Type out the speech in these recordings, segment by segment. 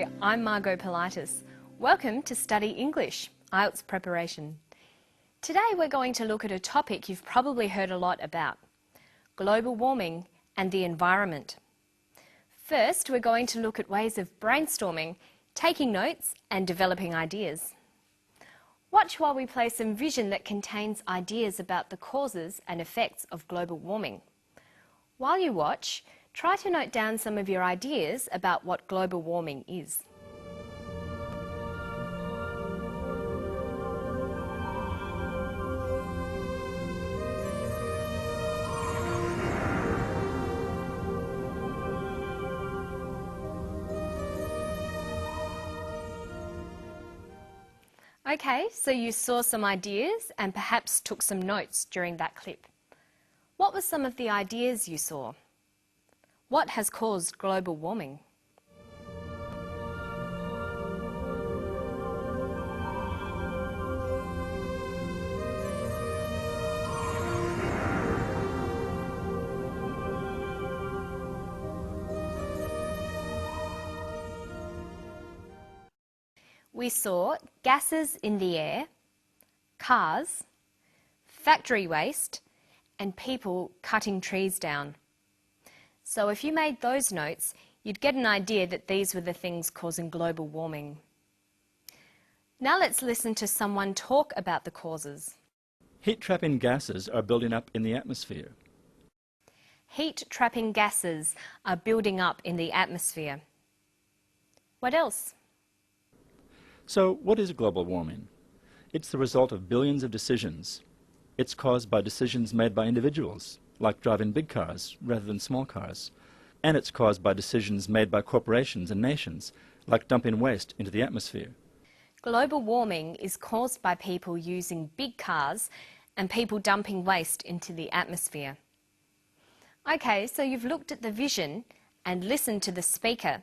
Hi, I'm Margot Politis. Welcome to Study English, IELTS preparation. Today we're going to look at a topic you've probably heard a lot about, global warming and the environment. First, we're going to look at ways of brainstorming, taking notes and developing ideas. Watch while we play some vision that contains ideas about the causes and effects of global warming. While you watch, try to note down some of your ideas about what global warming is. Okay, so you saw some ideas and perhaps took some notes during that clip. What were some of the ideas you saw? What has caused global warming? We saw gases in the air, cars, factory waste, and people cutting trees down. So if you made those notes, you'd get an idea that these were the things causing global warming. Now let's listen to someone talk about the causes. Heat-trapping gases are building up in the atmosphere. Heat-trapping gases are building up in the atmosphere. What else? So what is global warming? It's the result of billions of decisions. It's caused by decisions made by individuals, like driving big cars rather than small cars. And it's caused by decisions made by corporations and nations, like dumping waste into the atmosphere. Global warming is caused by people using big cars and people dumping waste into the atmosphere. Okay, so you've looked at the vision and listened to the speaker,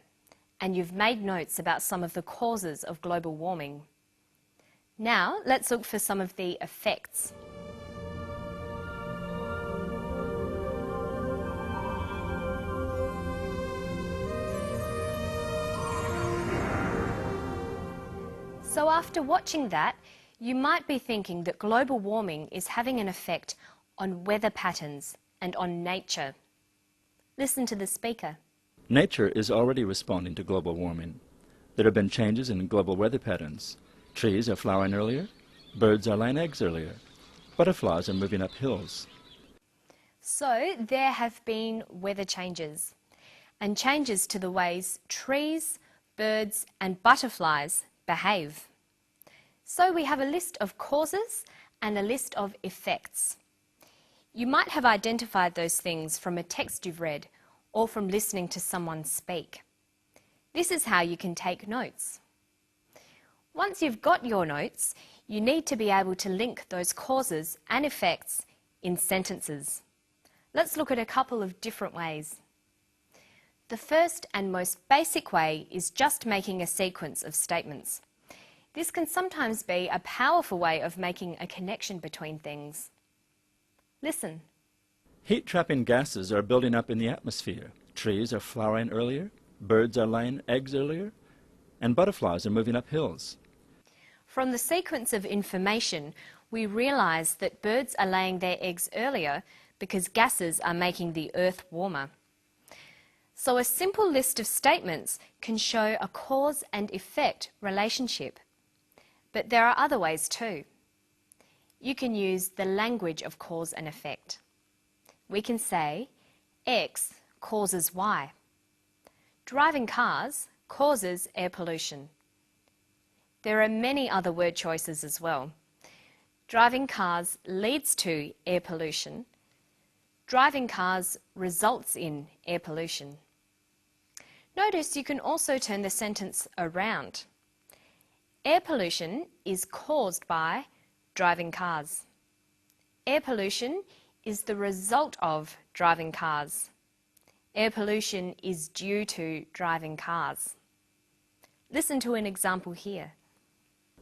and you've made notes about some of the causes of global warming. Now, let's look for some of the effects. So after watching that, you might be thinking that global warming is having an effect on weather patterns and on nature. Listen to the speaker. Nature is already responding to global warming. There have been changes in global weather patterns. Trees are flowering earlier, birds are laying eggs earlier, butterflies are moving up hills. So there have been weather changes and changes to the ways trees, birds and butterflies behave. So we have a list of causes and a list of effects. You might have identified those things from a text you've read or from listening to someone speak. This is how you can take notes. Once you've got your notes, you need to be able to link those causes and effects in sentences. Let's look at a couple of different ways. The first and most basic way is just making a sequence of statements. This can sometimes be a powerful way of making a connection between things. Listen. Heat-trapping gases are building up in the atmosphere. Trees are flowering earlier, birds are laying eggs earlier, and butterflies are moving up hills. From the sequence of information, we realise that birds are laying their eggs earlier because gases are making the earth warmer. So a simple list of statements can show a cause and effect relationship. But there are other ways too. You can use the language of cause and effect. We can say, X causes Y. Driving cars causes air pollution. There are many other word choices as well. Driving cars leads to air pollution. Driving cars results in air pollution. Notice you can also turn the sentence around. Air pollution is caused by driving cars. Air pollution is the result of driving cars. Air pollution is due to driving cars. Listen to an example here.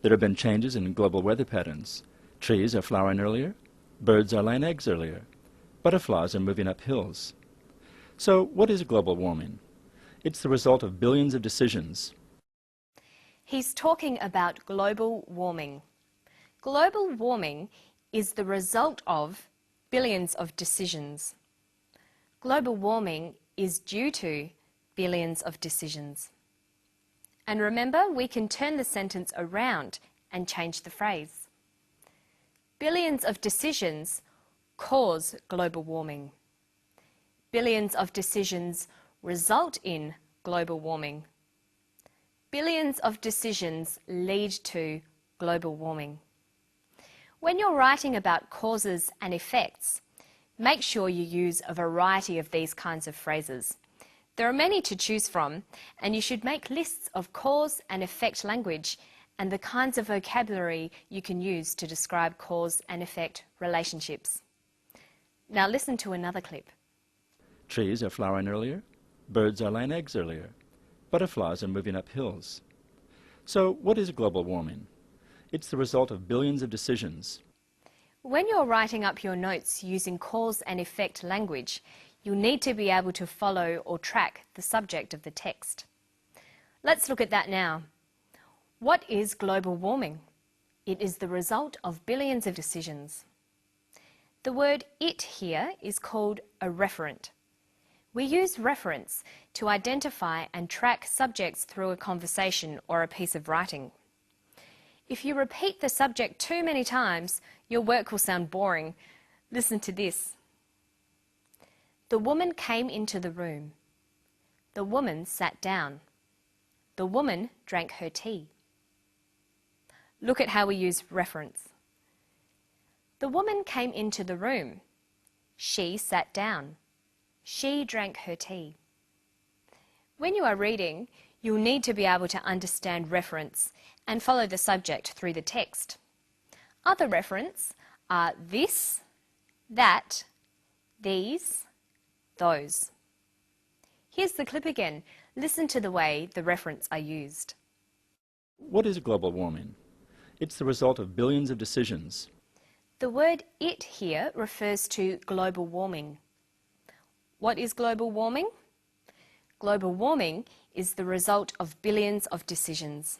There have been changes in global weather patterns. Trees are flowering earlier, birds are laying eggs earlier, butterflies are moving up hills. So what is global warming? It's the result of billions of decisions. He's talking about global warming. Global warming is the result of billions of decisions. Global warming is due to billions of decisions. And remember, we can turn the sentence around and change the phrase. Billions of decisions cause global warming. Billions of decisions result in global warming. Billions of decisions lead to global warming. When you're writing about causes and effects, make sure you use a variety of these kinds of phrases. There are many to choose from, and you should make lists of cause and effect language and the kinds of vocabulary you can use to describe cause and effect relationships. Now listen to another clip. Trees are flowering earlier. Birds are laying eggs earlier. Butterflies are moving up hills. So what is global warming? It's the result of billions of decisions. When you're writing up your notes using cause and effect language, you'll need to be able to follow or track the subject of the text. Let's look at that now. What is global warming? It is the result of billions of decisions. The word "it" here is called a referent. We use referents to identify and track subjects through a conversation or a piece of writing. If you repeat the subject too many times, your work will sound boring. Listen to this. The woman came into the room. The woman sat down. The woman drank her tea. Look at how we use reference. The woman came into the room. She sat down. She drank her tea. When you are reading, you'll need to be able to understand reference and follow the subject through the text. Other referents are this, that, these, those. Here's the clip again. Listen to the way the referents are used. What is global warming? It's the result of billions of decisions. The word "it" here refers to global warming. What is global warming? Global warming is the result of billions of decisions.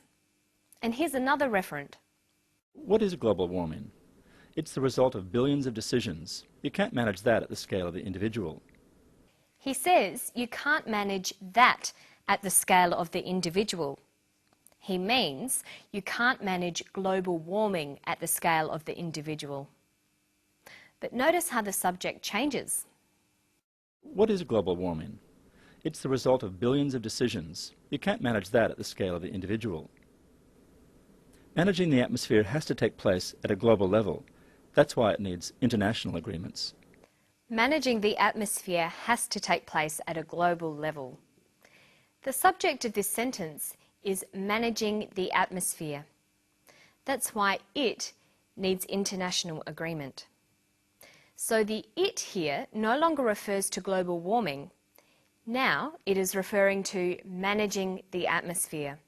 And here's another referent. What is global warming? It's the result of billions of decisions. You can't manage that at the scale of the individual. He says you can't manage that at the scale of the individual. He means you can't manage global warming at the scale of the individual. But notice how the subject changes. What is global warming? It's the result of billions of decisions. You can't manage that at the scale of the individual. Managing the atmosphere has to take place at a global level. That's why it needs international agreements. Managing the atmosphere has to take place at a global level. The subject of this sentence is managing the atmosphere. That's why it needs international agreement. So the "it" here no longer refers to global warming. Now it is referring to managing the atmosphere.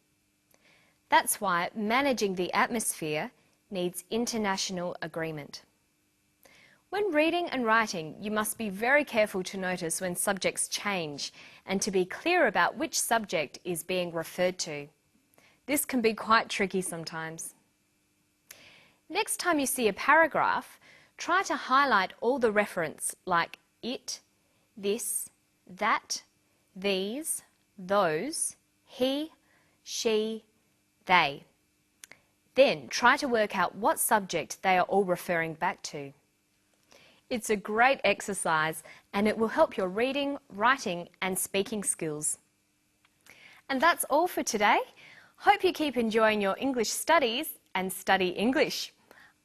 That's why managing the atmosphere needs international agreement. When reading and writing, you must be very careful to notice when subjects change and to be clear about which subject is being referred to. This can be quite tricky sometimes. Next time you see a paragraph, try to highlight all the referents like it, this, that, these, those, he, she, they. Then try to work out what subject they are all referring back to. It's a great exercise and it will help your reading, writing and speaking skills. And that's all for today. Hope you keep enjoying your English studies and study English.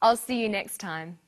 I'll see you next time.